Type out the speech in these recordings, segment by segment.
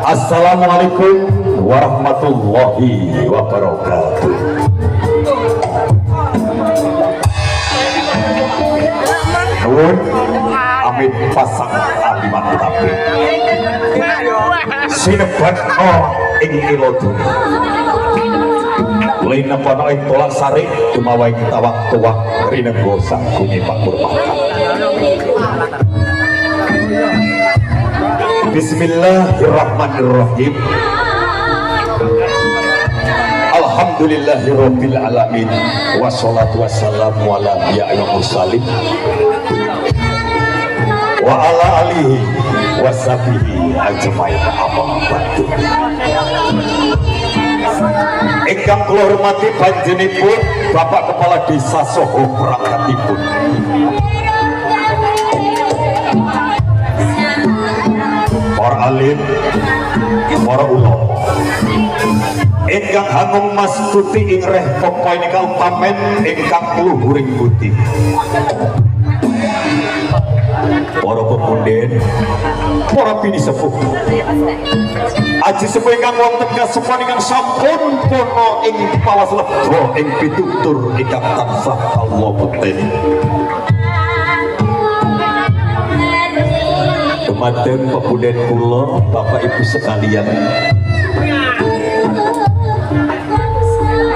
Assalamualaikum warahmatullahi wabarakatuh. Nuwun amin pasang aliman tapi sinebat ing ilodu lain apa ing tolak sari kumawa ing tawak-tawak rinenggo sang kunyi pakurmaka. Bismillahirrahmanirrahim. Alhamdulillahirabbil alamin wassalatu wassalamu ala nabiyil mursalin wa ala alihi washabihi ajmain amma ba'du. Ingkang kula hormati panjenenganipun Bapak Kepala Desa saha perangkatipun, para alim, para ulama ingkang hangung mastuti ing reh pokok ingkang pamen ingkang luhuring putih, para pemunden, para bini sepuh, aji sepuh ingkang wonten kasepuhan ingkang sampun pono ing pawas lega ing pitutur ingkang tansah Allah beten. Dumateng pemuda kula, Bapak Ibu sekalian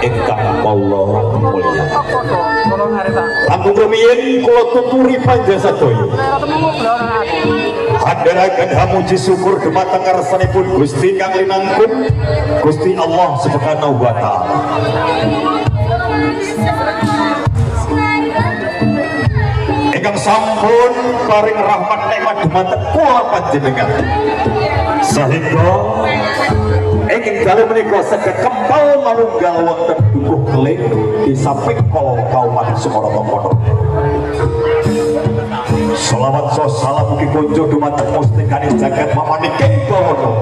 ingkang Allah mulia. Langkung rumiyin kula tuturi panjenengan andharaken hamuji syukur dumateng karsanipun Gusti kang linangkung, Gusti Allah Subhanahu wa taala. Ingkang sampun paring rahmat nikmat dumateng kula panjenengan, sehingga ingkang dalem menika saged kempal manunggal wonten dukuh keling desa Pekol Kauman Sumarata. Selawat salam mugi kunjuk dumateng mustikane jagat mamaniki bawana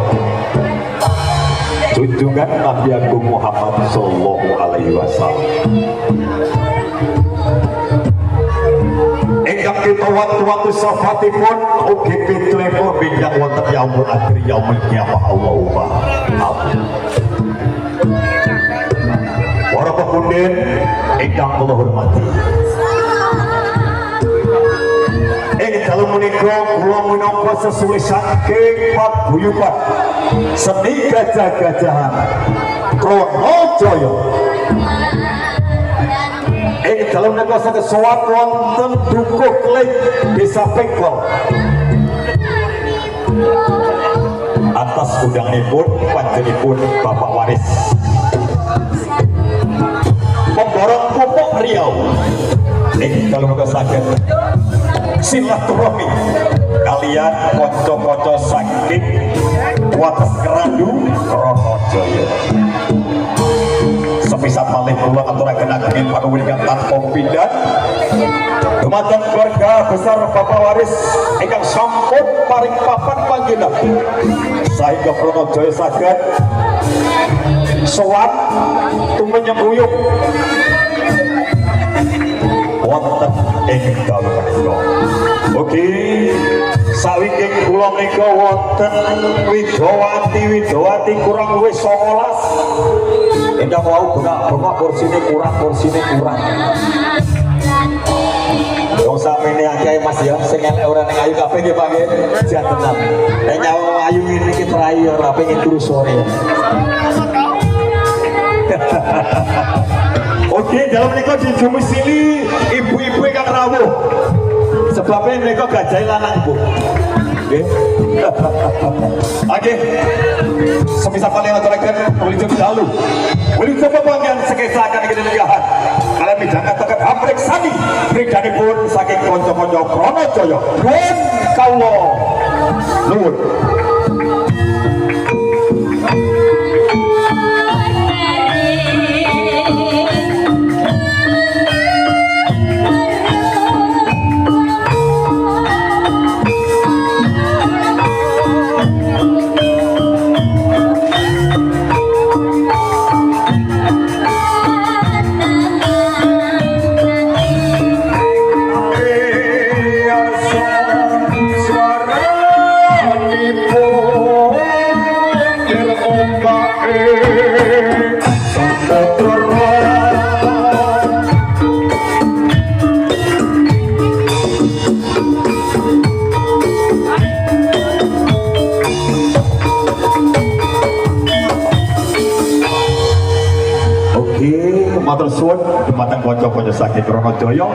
junjungan Nabi Agung Muhammad sallallahu alaihi wasallam. Ingkang kita waktu-waktu safatipun ugi pitlepo bidang wonten yaumul akhir yaumul qiyamah Allahumma amin. Para pemunden ingkang kula hormati, ing dalem menika kula minangka sesuai saking paguyuban seni gajah-gajahan Kronojaya ing dalem menika saged sowan wonten dukuh keling desa Pekol atas undanganipun panjenenganipun Bapak Waris Pemborong Pupuk Riau ing dalem menika saged silaturahmi kalian kanca-kanca saking Wates Kerandu Kronojaya. Sepisah malih kula aturaken ageng panuwun tanpa pindhan dumateng keluarga besar Bapak Waris ingkang sampun paring papan panggenan sehingga Kronojaya saged sowan tumanyembuyung wonten ing dalem menika. Ugi sawiking kula menika wonten widowati kurang luwih 19. Ingkang wau bengak-bengok kursine kurang. Wong samene akeh Mas ya, sing elek ora ning ayu kabeh nggih Pak nggih. Jantenan. Nek nyawa ayu ngene iki trai ora pengen turu sore. Oke, dalam mereka didomisili ibu-ibu yang rawuh. Sebabnya mereka gajah lanang bu. Oke, semisal kalian aturakan boleh coba dahulu, boleh coba bagian sekesakan kita negahan. Kalian midangan tekan Amrek Sani, berikan pun saking konco-konco Krono Joyo. Nuwun kawula, nuwun. Matur suwun dumateng kanca-kanca saking Krono Jaya.